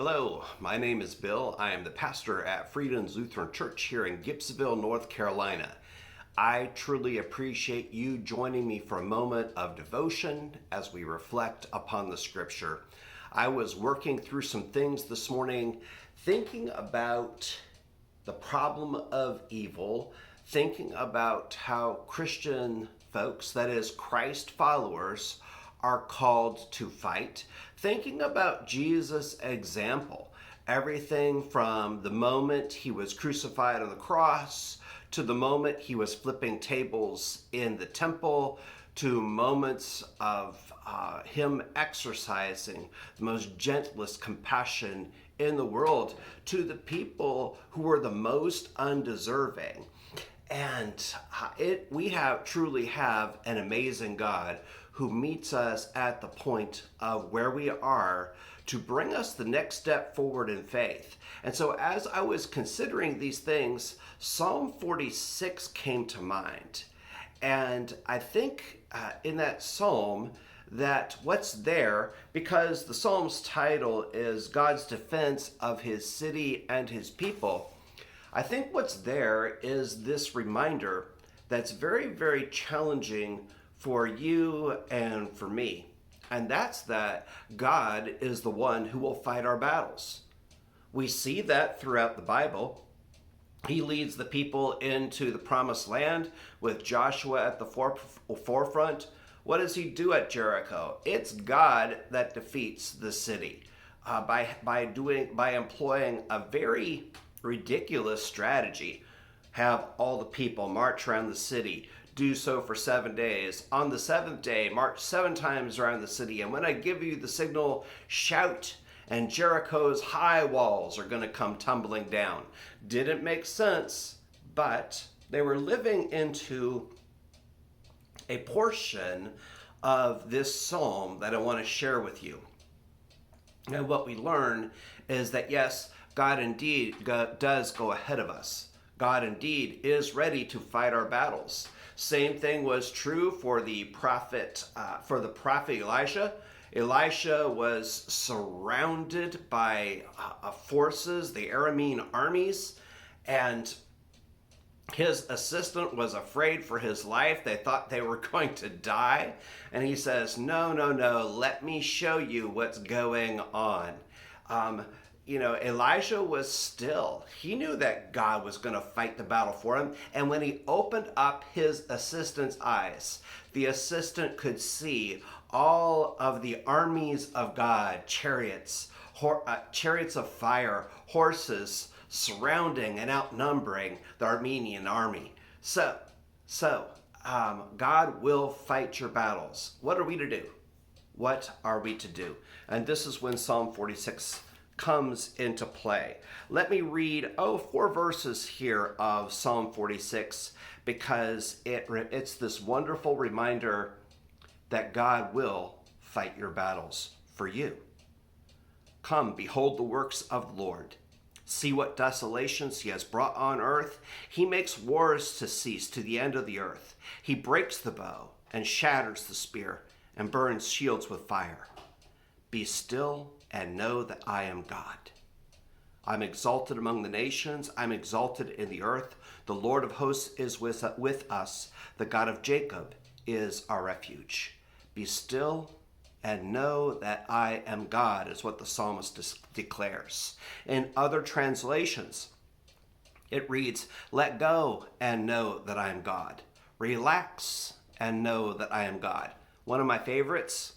Hello, my name is Bill. I am the pastor at Freedom's Lutheran Church here in Gibsonville, North Carolina. I truly appreciate you joining me for a moment of devotion as we reflect upon the scripture. I was working through some things this morning, thinking about the problem of evil, thinking about how Christian folks, that is Christ followers, are called to fight, thinking about Jesus' example. Everything from the moment he was crucified on the cross, to the moment he was flipping tables in the temple, to moments of him exercising the most gentlest compassion in the world to the people who were the most undeserving. And we truly have an amazing God who meets us at the point of where we are to bring us the next step forward in faith. And so as I was considering these things, Psalm 46 came to mind. And I think in that psalm that what's there, because the psalm's title is God's defense of his city and his people, I think what's there is this reminder that's very, very challenging for you and for me. And that's that God is the one who will fight our battles. We see that throughout the Bible. He leads the people into the promised land with Joshua at the forefront. What does he do at Jericho? It's God that defeats the city by employing a very ridiculous strategy. Have all the people march around the city, do so for 7 days. On the seventh day, march 7 times around the city. And when I give you the signal, shout, and Jericho's high walls are going to come tumbling down. Didn't make sense, but they were living into a portion of this psalm that I want to share with you. And what we learn is that yes, God indeed does go ahead of us. God indeed is ready to fight our battles. Same thing was true for the prophet Elisha. Elisha was surrounded by forces, the Aramean armies, and his assistant was afraid for his life. They thought they were going to die. And he says, no, let me show you what's going on. Elisha was still. He knew that God was going to fight the battle for him. And when he opened up his assistant's eyes, the assistant could see all of the armies of God, chariots of fire, horses surrounding and outnumbering the Aramean army. So, God will fight your battles. What are we to do? What are we to do? And this is when Psalm 46 comes into play. Let me read 4 verses here of Psalm 46 because it's this wonderful reminder that God will fight your battles for you. Come, behold the works of the Lord. See what desolations he has brought on earth. He makes wars to cease to the end of the earth. He breaks the bow and shatters the spear and burns shields with fire. Be still and know that I am God. I'm exalted among the nations. I'm exalted in the earth. The Lord of hosts is with us. The God of Jacob is our refuge. Be still and know that I am God, is what the psalmist declares. In other translations, it reads, let go and know that I am God. Relax and know that I am God. One of my favorites,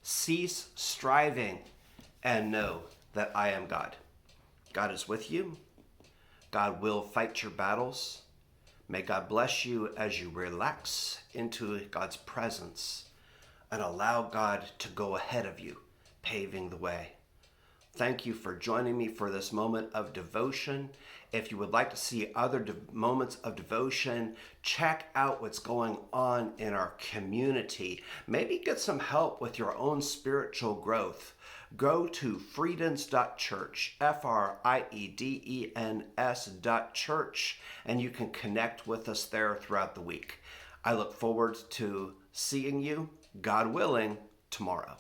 cease striving and know that I am God. God is with you. God will fight your battles. May God bless you as you relax into God's presence and allow God to go ahead of you, paving the way. Thank you for joining me for this moment of devotion. If you would like to see other moments of devotion, check out what's going on in our community. Maybe get some help with your own spiritual growth. Go to friedens.church, Friedens.church, and you can connect with us there throughout the week. I look forward to seeing you, God willing, tomorrow.